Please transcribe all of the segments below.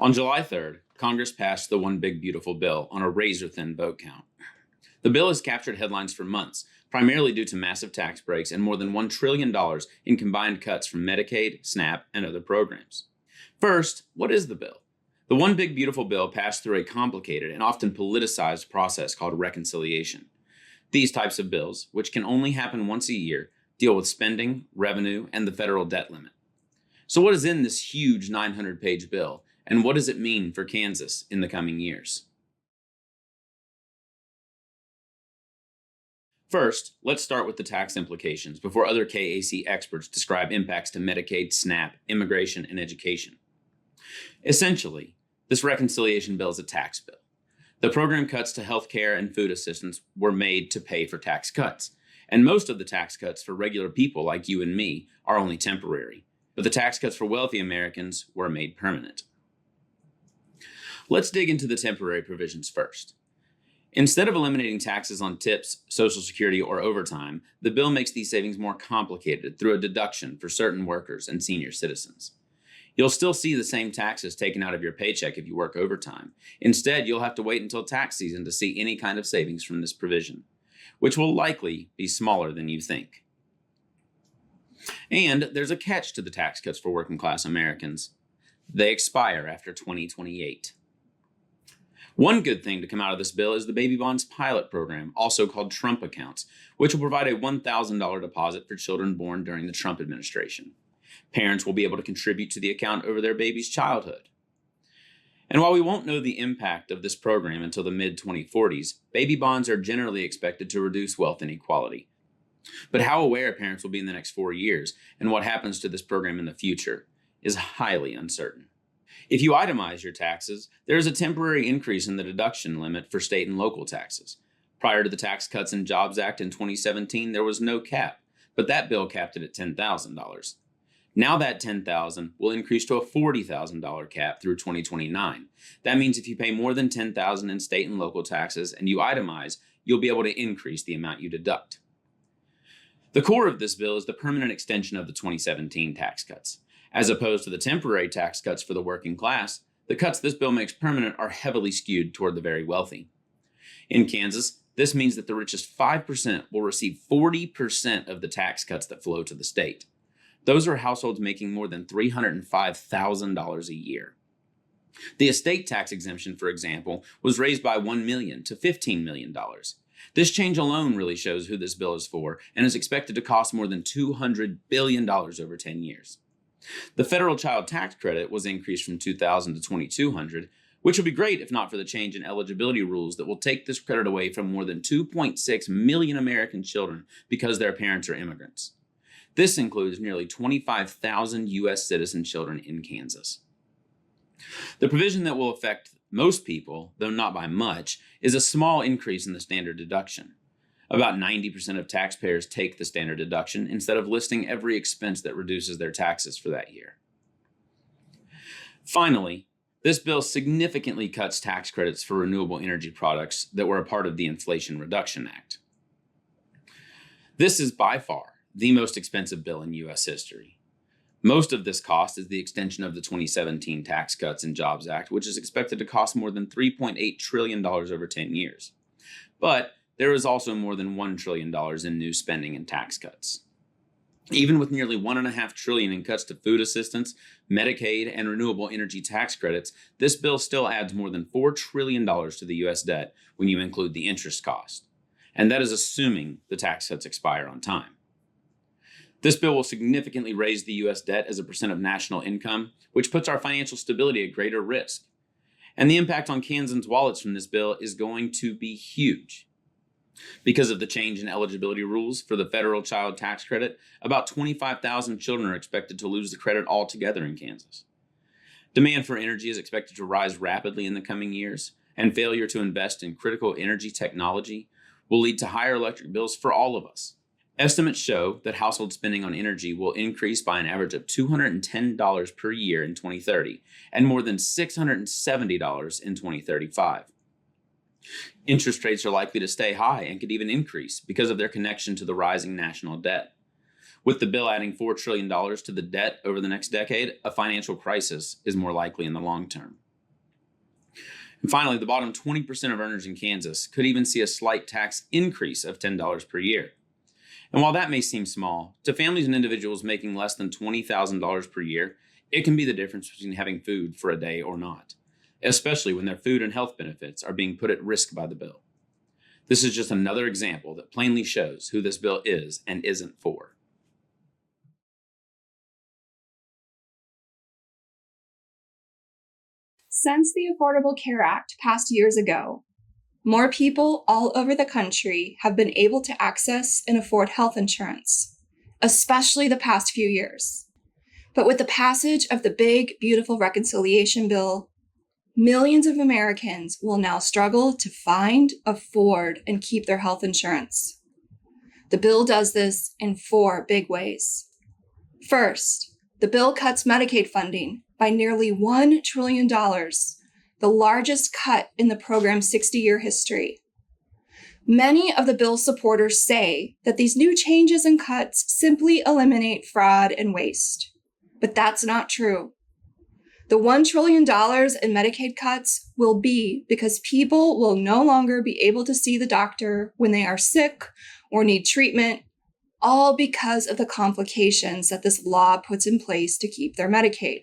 On July 3rd, Congress passed the One Big Beautiful Bill on a razor-thin vote count. The bill has captured headlines for months, primarily due to massive tax breaks and more than $1 trillion in combined cuts from Medicaid, SNAP, and other programs. First, what is the bill? The One Big Beautiful Bill passed through a complicated and often politicized process called reconciliation. These types of bills, which can only happen once a year, deal with spending, revenue, and the federal debt limit. So what is in this huge 900-page bill, and what does it mean for Kansas in the coming years? First, let's start with the tax implications before other KAC experts describe impacts to Medicaid, SNAP, immigration, and education. Essentially, this reconciliation bill is a tax bill. The program cuts to health care and food assistance were made to pay for tax cuts, and most of the tax cuts for regular people like you and me are only temporary, but the tax cuts for wealthy Americans were made permanent. Let's dig into the temporary provisions first. Instead of eliminating taxes on tips, Social Security, or overtime, the bill makes these savings more complicated through a deduction for certain workers and senior citizens. You'll still see the same taxes taken out of your paycheck if you work overtime. Instead, you'll have to wait until tax season to see any kind of savings from this provision, which will likely be smaller than you think. And there's a catch to the tax cuts for working class Americans. They expire after 2028. One good thing to come out of this bill is the Baby Bonds pilot program, also called Trump accounts, which will provide a $1,000 deposit for children born during the Trump administration. Parents will be able to contribute to the account over their baby's childhood. And while we won't know the impact of this program until the mid-2040s, baby bonds are generally expected to reduce wealth inequality. But how aware parents will be in the next 4 years and what happens to this program in the future is highly uncertain. If you itemize your taxes, there is a temporary increase in the deduction limit for state and local taxes. Prior to the Tax Cuts and Jobs Act in 2017, there was no cap, but that bill capped it at $10,000. Now that $10,000 will increase to a $40,000 cap through 2029. That means if you pay more than $10,000 in state and local taxes and you itemize, you'll be able to increase the amount you deduct. The core of this bill is the permanent extension of the 2017 tax cuts. As opposed to the temporary tax cuts for the working class, the cuts this bill makes permanent are heavily skewed toward the very wealthy. In Kansas, this means that the richest 5% will receive 40% of the tax cuts that flow to the state. Those are households making more than $305,000 a year. The estate tax exemption, for example, was raised by $1 million to $15 million. This change alone really shows who this bill is for and is expected to cost more than $200 billion over 10 years. The federal child tax credit was increased from $2,000 to $2,200, which would be great if not for the change in eligibility rules that will take this credit away from more than 2.6 million American children because their parents are immigrants. This includes nearly 25,000 U.S. citizen children in Kansas. The provision that will affect most people, though not by much, is a small increase in the standard deduction. About 90% of taxpayers take the standard deduction instead of listing every expense that reduces their taxes for that year. Finally, this bill significantly cuts tax credits for renewable energy products that were a part of the Inflation Reduction Act. This is by far the most expensive bill in U.S. history. Most of this cost is the extension of the 2017 Tax Cuts and Jobs Act, which is expected to cost more than $3.8 trillion over 10 years. But there is also more than $1 trillion in new spending and tax cuts. Even with nearly $1.5 trillion in cuts to food assistance, Medicaid, and renewable energy tax credits, this bill still adds more than $4 trillion to the U.S. debt when you include the interest cost. And that is assuming the tax cuts expire on time. This bill will significantly raise the U.S. debt as a percent of national income, which puts our financial stability at greater risk. And the impact on Kansans' wallets from this bill is going to be huge. Because of the change in eligibility rules for the federal child tax credit, about 25,000 children are expected to lose the credit altogether in Kansas. Demand for energy is expected to rise rapidly in the coming years, and failure to invest in critical energy technology will lead to higher electric bills for all of us. Estimates show that household spending on energy will increase by an average of $210 per year in 2030 and more than $670 in 2035. Interest rates are likely to stay high and could even increase because of their connection to the rising national debt. With the bill adding $4 trillion to the debt over the next decade, a financial crisis is more likely in the long term. And finally, the bottom 20% of earners in Kansas could even see a slight tax increase of $10 per year. And while that may seem small, to families and individuals making less than $20,000 per year, it can be the difference between having food for a day or not, especially when their food and health benefits are being put at risk by the bill. This is just another example that plainly shows who this bill is and isn't for. Since the Affordable Care Act passed years ago, more people all over the country have been able to access and afford health insurance, especially the past few years. But with the passage of the big, beautiful reconciliation bill, millions of Americans will now struggle to find, afford, and keep their health insurance. The bill does this in 4 big ways. First, the bill cuts Medicaid funding by nearly $1 trillion, the largest cut in the program's 60-year history. Many of the bill's supporters say that these new changes and cuts simply eliminate fraud and waste. But that's not true. The $1 trillion in Medicaid cuts will be because people will no longer be able to see the doctor when they are sick or need treatment, all because of the complications that this law puts in place to keep their Medicaid.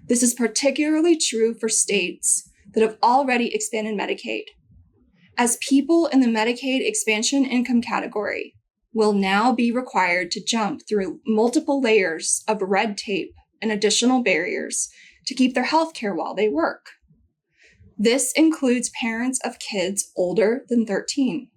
This is particularly true for states that have already expanded Medicaid, as people in the Medicaid expansion income category will now be required to jump through multiple layers of red tape and additional barriers to keep their health care while they work. This includes parents of kids older than 13.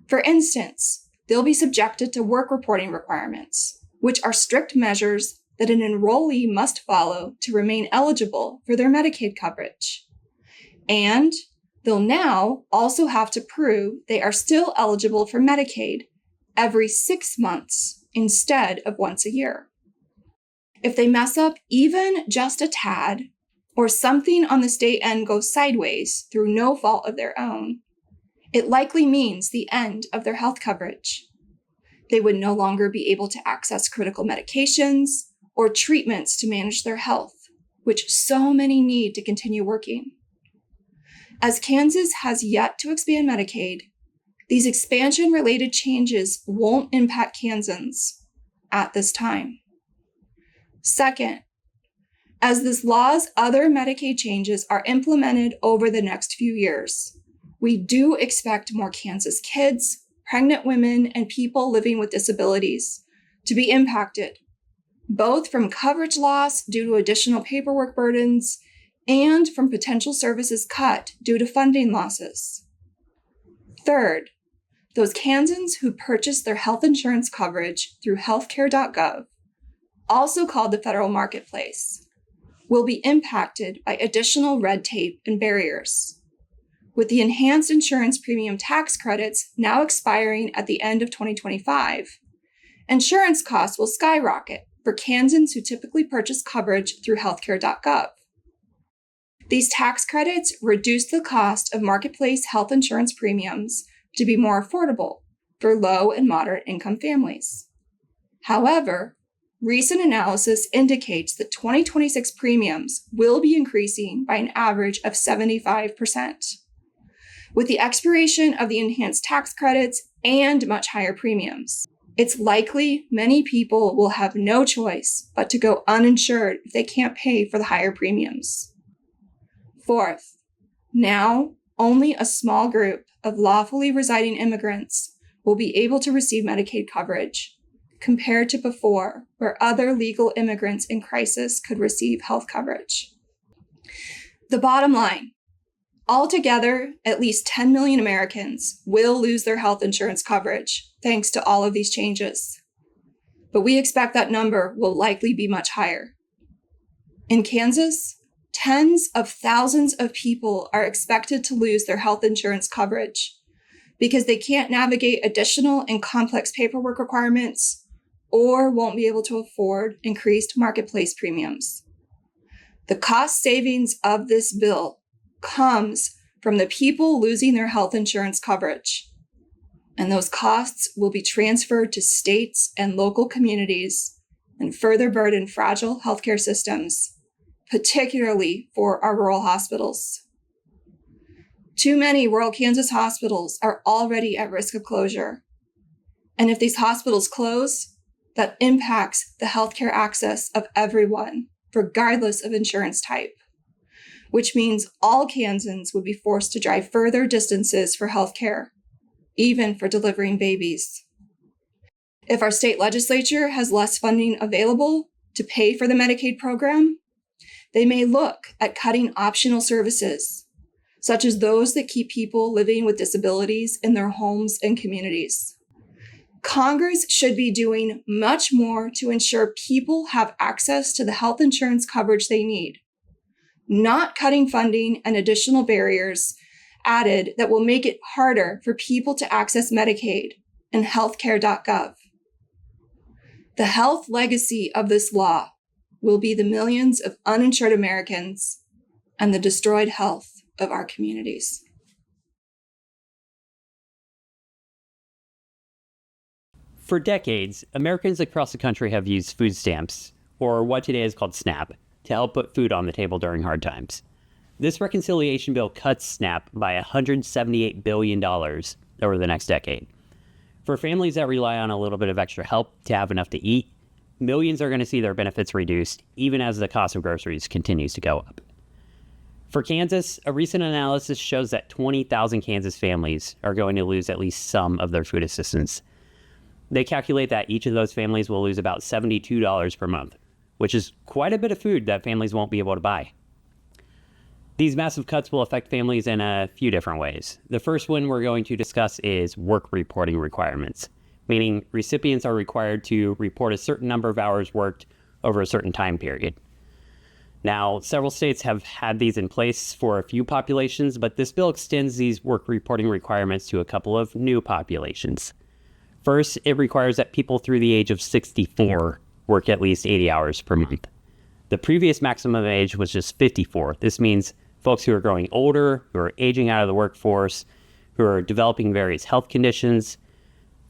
For instance, they'll be subjected to work reporting requirements, which are strict measures that an enrollee must follow to remain eligible for their Medicaid coverage. And they'll now also have to prove they are still eligible for Medicaid every 6 months instead of once a year. If they mess up even just a tad, or something on the state end goes sideways through no fault of their own, it likely means the end of their health coverage. They would no longer be able to access critical medications or treatments to manage their health, which so many need to continue working. As Kansas has yet to expand Medicaid, these expansion-related changes won't impact Kansans at this time. Second, as this law's other Medicaid changes are implemented over the next few years, we do expect more Kansas kids, pregnant women, and people living with disabilities to be impacted, both from coverage loss due to additional paperwork burdens and from potential services cut due to funding losses. Third, those Kansans who purchased their health insurance coverage through healthcare.gov, also called the federal marketplace, will be impacted by additional red tape and barriers. With the enhanced insurance premium tax credits now expiring at the end of 2025, insurance costs will skyrocket for Kansans who typically purchase coverage through healthcare.gov. These tax credits reduce the cost of marketplace health insurance premiums to be more affordable for low and moderate income families. However, recent analysis indicates that 2026 premiums will be increasing by an average of 75%. With the expiration of the enhanced tax credits and much higher premiums, it's likely many people will have no choice but to go uninsured if they can't pay for the higher premiums. Fourth, now only a small group of lawfully residing immigrants will be able to receive Medicaid coverage, compared to before, where other legal immigrants in crisis could receive health coverage. The bottom line, altogether, at least 10 million Americans will lose their health insurance coverage thanks to all of these changes. But we expect that number will likely be much higher. In Kansas, tens of thousands of people are expected to lose their health insurance coverage because they can't navigate additional and complex paperwork requirements or won't be able to afford increased marketplace premiums. The cost savings of this bill comes from the people losing their health insurance coverage, and those costs will be transferred to states and local communities and further burden fragile healthcare systems, particularly for our rural hospitals. Too many rural Kansas hospitals are already at risk of closure. And if these hospitals close, that impacts the healthcare access of everyone, regardless of insurance type, which means all Kansans would be forced to drive further distances for healthcare, even for delivering babies. If our state legislature has less funding available to pay for the Medicaid program, they may look at cutting optional services, such as those that keep people living with disabilities in their homes and communities. Congress should be doing much more to ensure people have access to the health insurance coverage they need, not cutting funding and additional barriers added that will make it harder for people to access Medicaid and healthcare.gov. The health legacy of this law will be the millions of uninsured Americans and the destroyed health of our communities. For decades, Americans across the country have used food stamps, or what today is called SNAP, to help put food on the table during hard times. This reconciliation bill cuts SNAP by $178 billion over the next decade. For families that rely on a little bit of extra help to have enough to eat, millions are going to see their benefits reduced, even as the cost of groceries continues to go up. For Kansas, a recent analysis shows that 20,000 Kansas families are going to lose at least some of their food assistance. They calculate that each of those families will lose about $72 per month, which is quite a bit of food that families won't be able to buy. These massive cuts will affect families in a few different ways. The first one we're going to discuss is work reporting requirements, meaning recipients are required to report a certain number of hours worked over a certain time period. Now, several states have had these in place for a few populations, but this bill extends these work reporting requirements to a couple of new populations. First, it requires that people through the age of 64 work at least 80 hours per month. The previous maximum age was just 54. This means folks who are growing older, who are aging out of the workforce, who are developing various health conditions,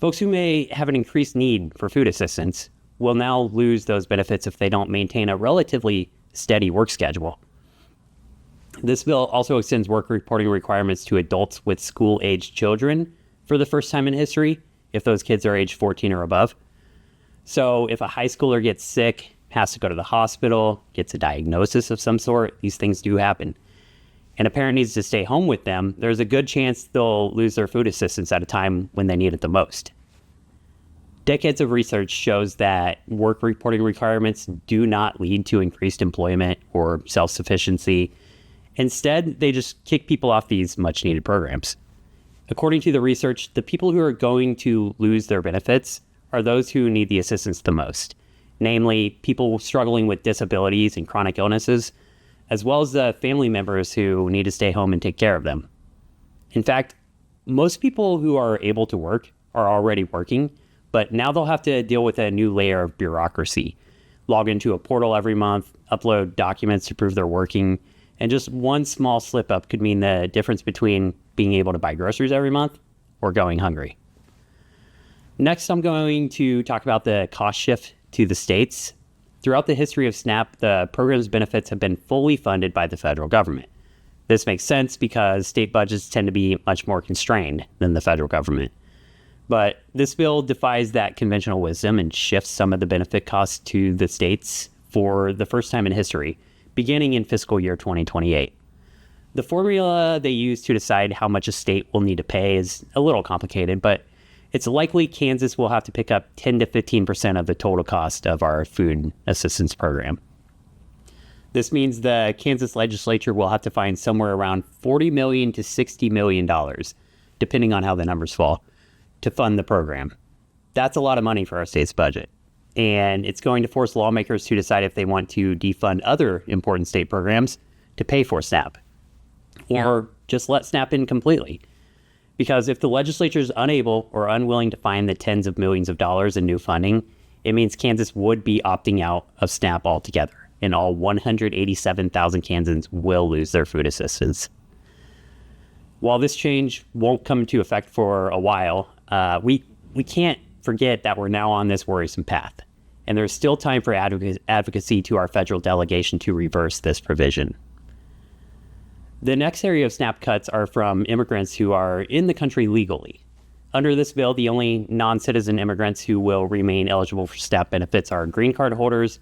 folks who may have an increased need for food assistance will now lose those benefits if they don't maintain a relatively steady work schedule. This bill also extends work reporting requirements to adults with school-aged children for the first time in history, if those kids are age 14 or above. So if a high schooler gets sick, has to go to the hospital, gets a diagnosis of some sort, these things do happen, and a parent needs to stay home with them, there's a good chance they'll lose their food assistance at a time when they need it the most. Decades of research shows that work reporting requirements do not lead to increased employment or self-sufficiency. Instead, they just kick people off these much-needed programs. According to the research, the people who are going to lose their benefits are those who need the assistance the most, namely people struggling with disabilities and chronic illnesses, as well as the family members who need to stay home and take care of them. In fact, most people who are able to work are already working, but now they'll have to deal with a new layer of bureaucracy, log into a portal every month, upload documents to prove they're working, and just one small slip up could mean the difference between being able to buy groceries every month or going hungry. Next, I'm going to talk about the cost shift to the states. Throughout the history of SNAP, the program's benefits have been fully funded by the federal government. This makes sense because state budgets tend to be much more constrained than the federal government. But this bill defies that conventional wisdom and shifts some of the benefit costs to the states for the first time in history, beginning in fiscal year 2028. The formula they use to decide how much a state will need to pay is a little complicated, but it's likely Kansas will have to pick up 10 to 15% of the total cost of our food assistance program. This means the Kansas legislature will have to find somewhere around $40 million to $60 million, depending on how the numbers fall, to fund the program. That's a lot of money for our state's budget. And it's going to force lawmakers to decide if they want to defund other important state programs to pay for SNAP, or just let SNAP in completely. Because if the legislature is unable or unwilling to find the tens of millions of dollars in new funding, it means Kansas would be opting out of SNAP altogether, and all 187,000 Kansans will lose their food assistance. While this change won't come into effect for a while, we can't forget that we're now on this worrisome path, and there's still time for advocacy to our federal delegation to reverse this provision. The next area of SNAP cuts are from immigrants who are in the country legally. Under this bill, the only non-citizen immigrants who will remain eligible for SNAP benefits are green card holders,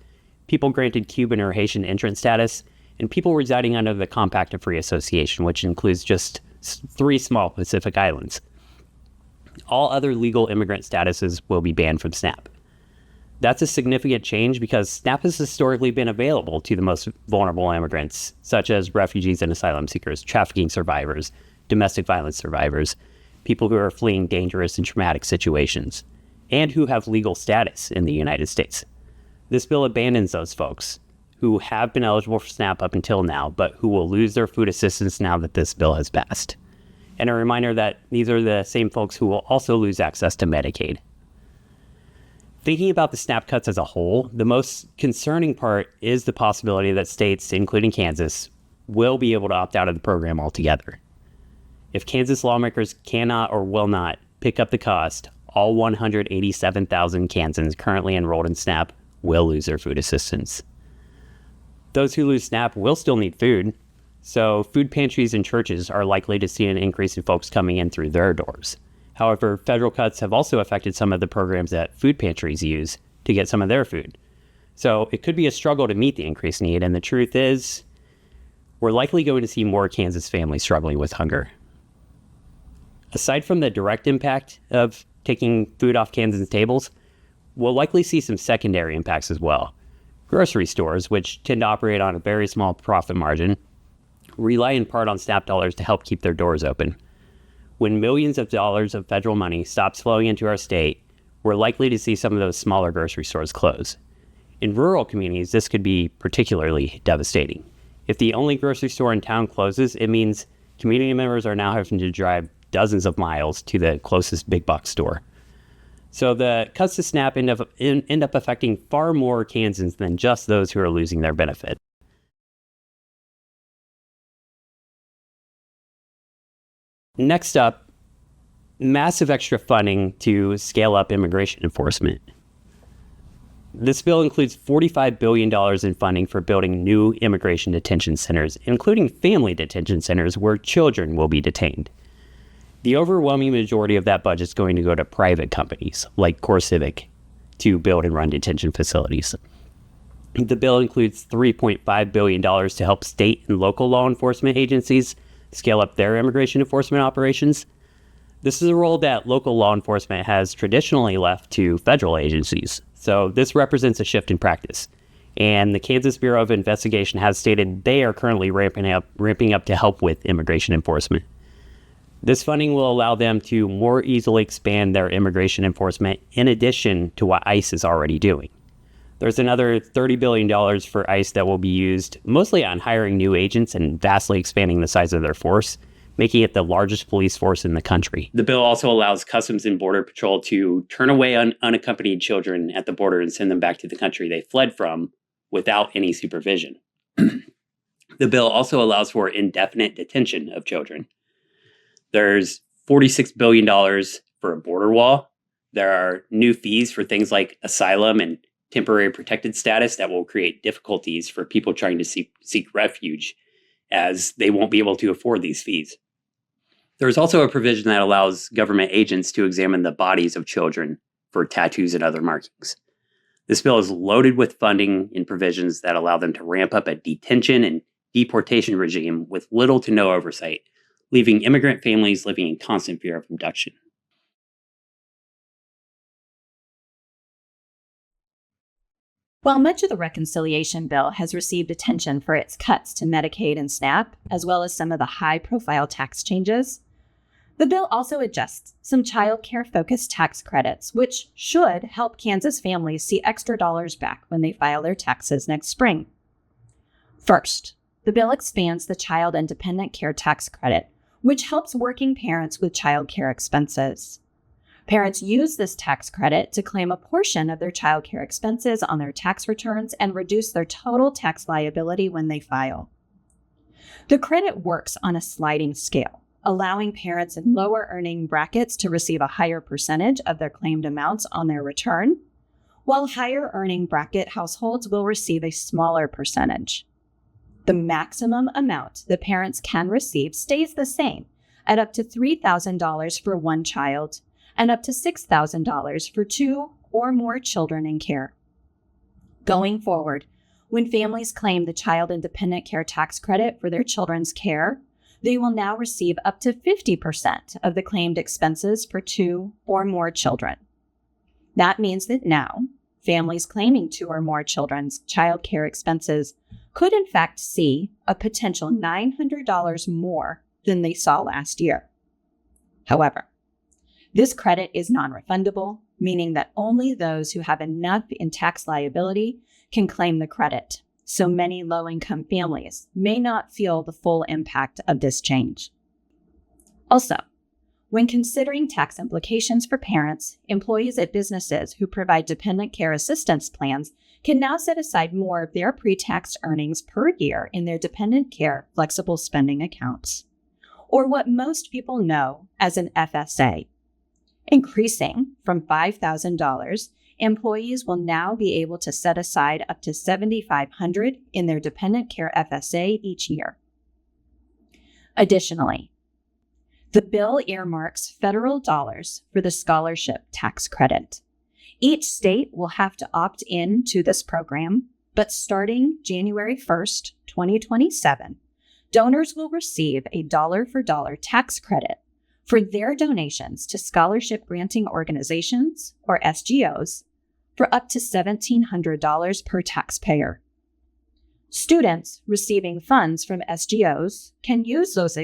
people granted Cuban or Haitian entrant status, and people residing under the Compact of Free Association, which includes just 3 small Pacific islands. All other legal immigrant statuses will be banned from SNAP. That's a significant change because SNAP has historically been available to the most vulnerable immigrants, such as refugees and asylum seekers, trafficking survivors, domestic violence survivors, people who are fleeing dangerous and traumatic situations, and who have legal status in the United States. This bill abandons those folks who have been eligible for SNAP up until now, but who will lose their food assistance now that this bill has passed. And a reminder that these are the same folks who will also lose access to Medicaid. Thinking about the SNAP cuts as a whole, the most concerning part is the possibility that states, including Kansas, will be able to opt out of the program altogether. If Kansas lawmakers cannot or will not pick up the cost, all 187,000 Kansans currently enrolled in SNAP will lose their food assistance. Those who lose SNAP will still need food, so food pantries and churches are likely to see an increase in folks coming in through their doors. However, federal cuts have also affected some of the programs that food pantries use to get some of their food. So it could be a struggle to meet the increased need, and the truth is, we're likely going to see more Kansas families struggling with hunger. Aside from the direct impact of taking food off Kansans' tables, we'll likely see some secondary impacts as well. Grocery stores, which tend to operate on a very small profit margin, rely in part on SNAP dollars to help keep their doors open. When millions of dollars of federal money stops flowing into our state, we're likely to see some of those smaller grocery stores close. In rural communities, this could be particularly devastating. If the only grocery store in town closes, it means community members are now having to drive dozens of miles to the closest big box store. So the cuts to SNAP end up affecting far more Kansans than just those who are losing their benefit. Next up, massive extra funding to scale up immigration enforcement. This bill includes $45 billion in funding for building new immigration detention centers, including family detention centers where children will be detained. The overwhelming majority of that budget is going to go to private companies like CoreCivic to build and run detention facilities. The bill includes $3.5 billion to help state and local law enforcement agencies scale up their immigration enforcement operations. This is a role that local law enforcement has traditionally left to federal agencies, so this represents a shift in practice. And the Kansas Bureau of Investigation has stated they are currently ramping up to help with immigration enforcement. This funding will allow them to more easily expand their immigration enforcement in addition to what ICE is already doing. There's another $30 billion for ICE that will be used mostly on hiring new agents and vastly expanding the size of their force, making it the largest police force in the country. The bill also allows Customs and Border Patrol to turn away unaccompanied children at the border and send them back to the country they fled from without any supervision. The bill also allows for indefinite detention of children. There's $46 billion for a border wall. There are new fees for things like asylum and temporary protected status that will create difficulties for people trying to seek refuge, as they won't be able to afford these fees. There's also a provision that allows government agents to examine the bodies of children for tattoos and other markings. This bill is loaded with funding and provisions that allow them to ramp up a detention and deportation regime with little to no oversight, leaving immigrant families living in constant fear of abduction. While much of the reconciliation bill has received attention for its cuts to Medicaid and SNAP, as well as some of the high-profile tax changes, the bill also adjusts some child care-focused tax credits, which should help Kansas families see extra dollars back when they file their taxes next spring. First, the bill expands the Child and Dependent Care Tax Credit, which helps working parents with child care expenses. Parents use this tax credit to claim a portion of their child care expenses on their tax returns and reduce their total tax liability when they file. The credit works on a sliding scale, allowing parents in lower earning brackets to receive a higher percentage of their claimed amounts on their return, while higher earning bracket households will receive a smaller percentage. The maximum amount the parents can receive stays the same at up to $3,000 for one child and up to $6,000 for 2 or more children in care. Going forward, when families claim the Child Independent Care Tax Credit for their children's care, they will now receive up to 50% of the claimed expenses for 2 or more children. That means that now, families claiming 2 or more children's child care expenses could in fact see a potential $900 more than they saw last year. However, this credit is non-refundable, meaning that only those who have enough in tax liability can claim the credit, so many low-income families may not feel the full impact of this change. Also, when considering tax implications for parents, employees at businesses who provide dependent care assistance plans can now set aside more of their pre-tax earnings per year in their dependent care flexible spending accounts, or what most people know as an FSA. Increasing from $5,000, employees will now be able to set aside up to $7,500 in their dependent care FSA each year. Additionally, the bill earmarks federal dollars for the scholarship tax credit. Each state will have to opt in to this program, but starting January 1st, 2027, donors will receive a dollar-for-dollar tax credit for their donations to scholarship granting organizations, or SGOs, for up to $1,700 per taxpayer. Students receiving funds from SGOs can use those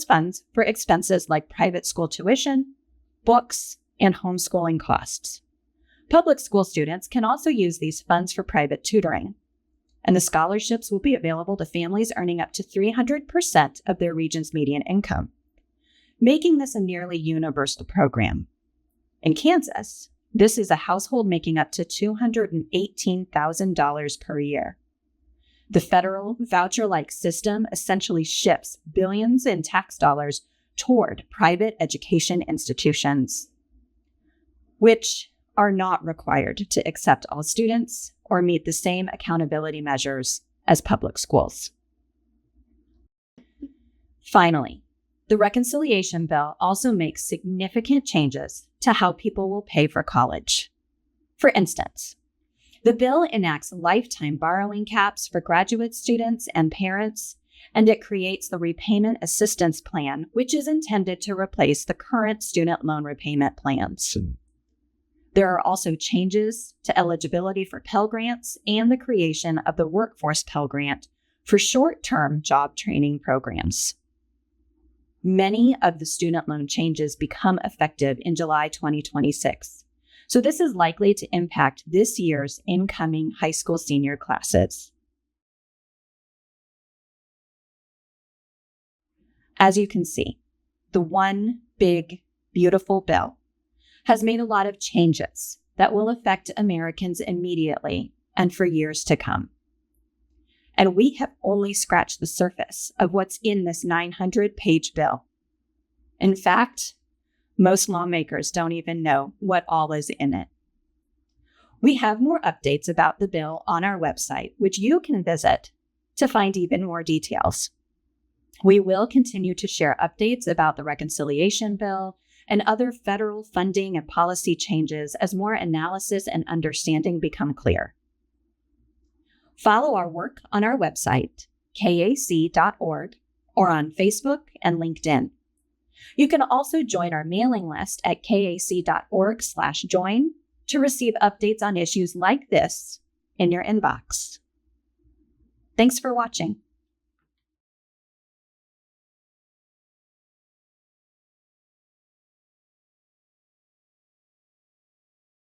funds for expenses like private school tuition, books, and homeschooling costs. Public school students can also use these funds for private tutoring, and the scholarships will be available to families earning up to 300% of their region's median income, making this a nearly universal program. In Kansas, this is a household making up to $218,000 per year. The federal voucher-like system essentially shifts billions in tax dollars toward private education institutions, which are not required to accept all students or meet the same accountability measures as public schools. Finally, the reconciliation bill also makes significant changes to how people will pay for college. For instance, the bill enacts lifetime borrowing caps for graduate students and parents, and it creates the Repayment Assistance Plan, which is intended to replace the current student loan repayment plans. There are also changes to eligibility for Pell Grants and the creation of the Workforce Pell Grant for short-term job training programs. Many of the student loan changes become effective in July 2026, so this is likely to impact this year's incoming high school senior classes. As you can see, the One Big Beautiful Bill has made a lot of changes that will affect Americans immediately and for years to come. And we have only scratched the surface of what's in this 900-page bill. In fact, most lawmakers don't even know what all is in it. We have more updates about the bill on our website, which you can visit to find even more details. We will continue to share updates about the reconciliation bill and other federal funding and policy changes as more analysis and understanding become clear. Follow our work on our website, kac.org, or on Facebook and LinkedIn. You can also join our mailing list at kac.org/join to receive updates on issues like this in your inbox. Thanks for watching.